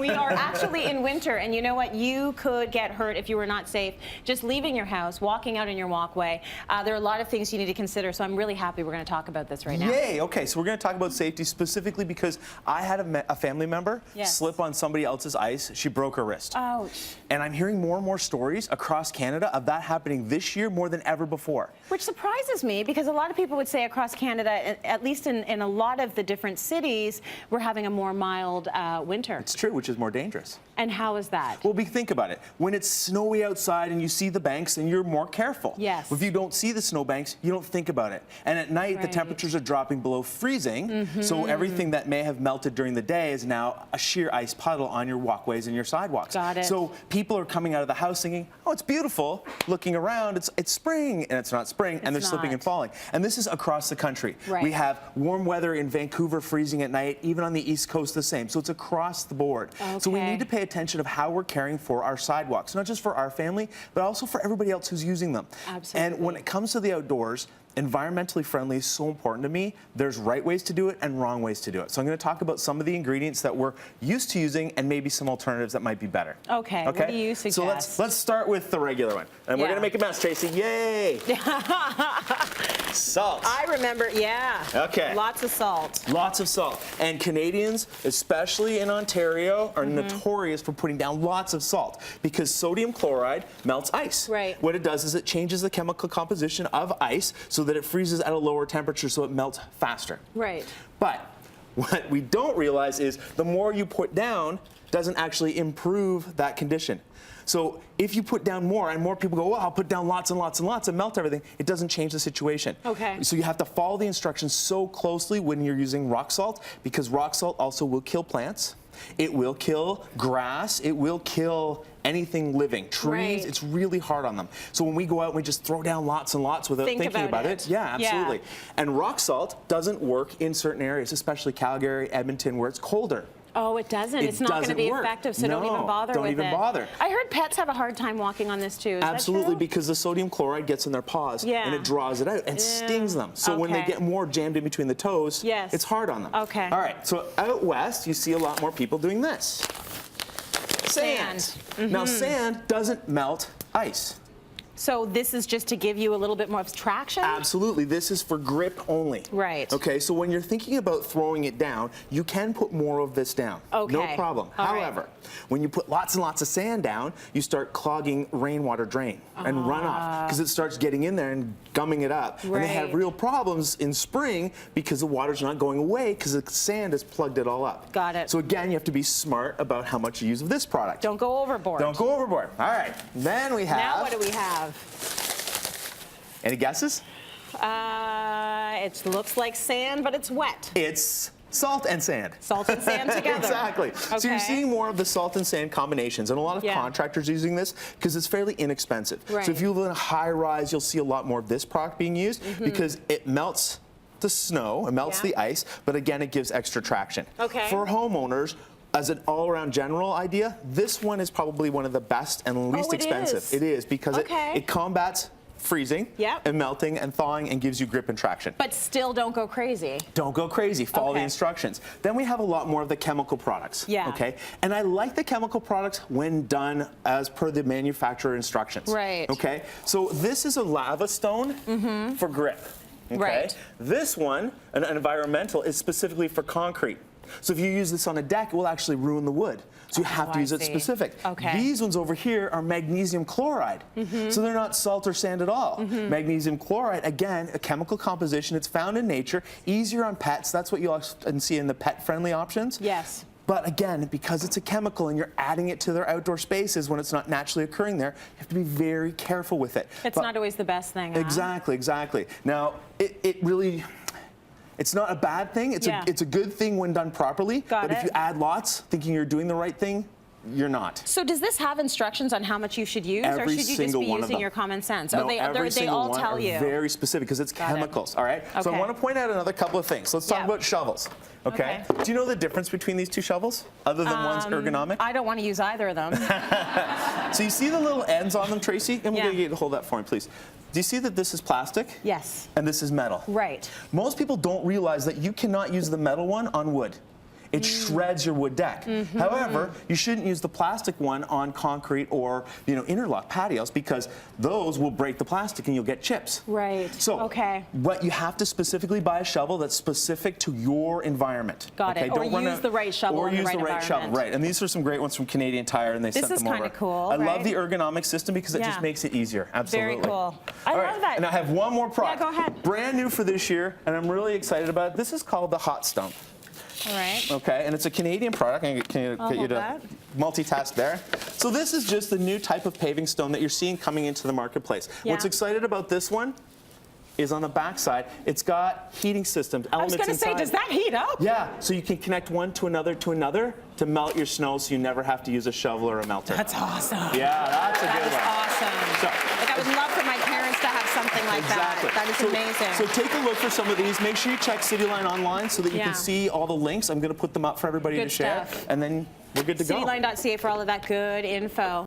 We are actually in winter, and you know what? You could get hurt if you were not safe just leaving your house, walking out in your walkway. There are a lot of things you need to consider, so I'm really happy we're going to talk about this right now. Yay! Okay, so we're going to talk about safety specifically because I had a family member slip on somebody else's ice. She broke her wrist. Ouch. And I'm hearing more and more stories across Canada of that happening this year more than ever before. Which surprises me because a lot of people would say across Canada, at least in a lot of the different cities, we're having a more mild winter. It's true, which is more dangerous. And how is that? Well, think about it. When it's snowy outside and you see the banks, then you're more careful. Yes. If you don't see the snowbanks, you don't think about it. And at night, the temperatures are dropping below freezing, so everything that may have melted during the day is now a sheer ice puddle on your walkways and your sidewalks. Got it. So people are coming out of the house thinking, oh, it's beautiful, looking around, it's spring, and it's not spring, and they're slipping and falling. And this is across the country. Right. We have warm weather in Vancouver, freezing at night, even on the East Coast the same. So it's across the board. Okay. So we need to pay attention of how we're caring for our sidewalks, not just for our family, but also for everybody else who's using them. Absolutely. And when it comes to the outdoors, environmentally friendly is so important to me. There's right ways to do it and wrong ways to do it. So I'm going to talk about some of the ingredients that we're used to using and maybe some alternatives that might be better. Okay. What do you suggest? So let's start with the regular one. And we're going to make a mess, Tracy. Yay! Salt. I remember, Okay. Lots of salt. Lots of salt. And Canadians, especially in Ontario, are notorious for putting down lots of salt because sodium chloride melts ice. Right. What it does is it changes the chemical composition of ice so that it freezes at a lower temperature so it melts faster. Right. But what we don't realize is the more you put down doesn't actually improve that condition. So if you put down more and more people go, well, I'll put down lots and lots and lots and melt everything, it doesn't change the situation. Okay. So you have to follow the instructions so closely when you're using rock salt because rock salt also will kill plants. It will kill grass. It will kill anything living. Trees, it's really hard on them. So when we go out and we just throw down lots and lots without thinking about it. Yeah, absolutely. And rock salt doesn't work in certain areas, especially Calgary, Edmonton, where it's colder. Oh, it doesn't. It's not going to be effective, so don't even bother with it. Don't even bother. I heard pets have a hard time walking on this too. Is Absolutely, that true? because the sodium chloride gets in their paws and it draws it out and stings them. So when they get more jammed in between the toes, it's hard on them. Okay. All right, so out west, you see a lot more people doing this. Sand. Now, sand doesn't melt ice. So this is just to give you a little bit more of traction? Absolutely. This is for grip only. Right. Okay, so when you're thinking about throwing it down, you can put more of this down. Okay. No problem. However, when you put lots and lots of sand down, you start clogging rainwater drain and runoff because it starts getting in there and gumming it up. And they have real problems in spring because the water's not going away because the sand has plugged it all up. Got it. So again, you have to be smart about how much you use of this product. Don't go overboard. Don't go overboard. All right. Then we have... Now what do we have? Any guesses? It looks like sand, but it's wet. It's salt and sand. Salt and sand together. Exactly. Okay. So you're seeing more of the salt and sand combinations, and a lot of contractors using this because it's fairly inexpensive. Right. So if you live in a high rise, you'll see a lot more of this product being used because it melts the snow, it melts the ice, but again, it gives extra traction. Okay. For homeowners, as an all-around general idea, this one is probably one of the best and least expensive. It is because it combats freezing and melting and thawing and gives you grip and traction. But still don't go crazy. Don't go crazy. Follow the instructions. Then we have a lot more of the chemical products. Okay. And I like the chemical products when done as per the manufacturer instructions. Right. Okay. So this is a lava stone for grip. Okay. Right. This one, an environmental, is specifically for concrete. So if you use this on a deck, it will actually ruin the wood. So you have to use it specific. Okay. These ones over here are magnesium chloride. So they're not salt or sand at all. Magnesium chloride, again, a chemical composition. It's found in nature, easier on pets. That's what you'll often see in the pet-friendly options. Yes. But again, because it's a chemical and you're adding it to their outdoor spaces when it's not naturally occurring there, you have to be very careful with it. It's not always the best thing, huh? Exactly, exactly. Now, it really... It's not a bad thing. It's a good thing when done properly. But if you add lots, thinking you're doing the right thing, you're not. So does this have instructions on how much you should use, or should you just be using your common sense? No, they all tell you. Very specific because it's chemicals. All right. So I want to point out another couple of things. Let's talk about shovels. Okay. Do you know the difference between these two shovels, other than one's ergonomic? I don't want to use either of them. So you see the little ends on them, Tracy? I'm going to get you to hold that for me, please. Do you see that this is plastic? Yes. And this is metal. Right. Most people don't realize that you cannot use the metal one on wood. It shreds your wood deck. However, you shouldn't use the plastic one on concrete or interlock patios because those will break the plastic and you'll get chips. Right. So, but you have to specifically buy a shovel that's specific to your environment. Got it. Or use the right shovel in the right environment. Right. And these are some great ones from Canadian Tire, and they sent them over. This is kind of cool. I love the ergonomic system because it just makes it easier. Absolutely. Very cool. I love that. And I have one more product. Yeah, go ahead. Brand new for this year, and I'm really excited about it. This is called the Hot Stump. All right. Okay, and it's a Canadian product. Can you get you to multitask there? So this is just the new type of paving stone that you're seeing coming into the marketplace. What's excited about this one is on the back side, it's got heating systems, elements inside. I was going to say, does that heat up? Yeah, so you can connect one to another to melt your snow so you never have to use a shovel or a melter. That's awesome. Yeah, that's a good one. That is awesome. So, like, I would love for my parents to have something like that. That is amazing. So take a look for some of these. Make sure you check CityLine online so that you can see all the links. I'm going to put them up for everybody to share. And then we're good to go. Cityline.ca for all of that good info.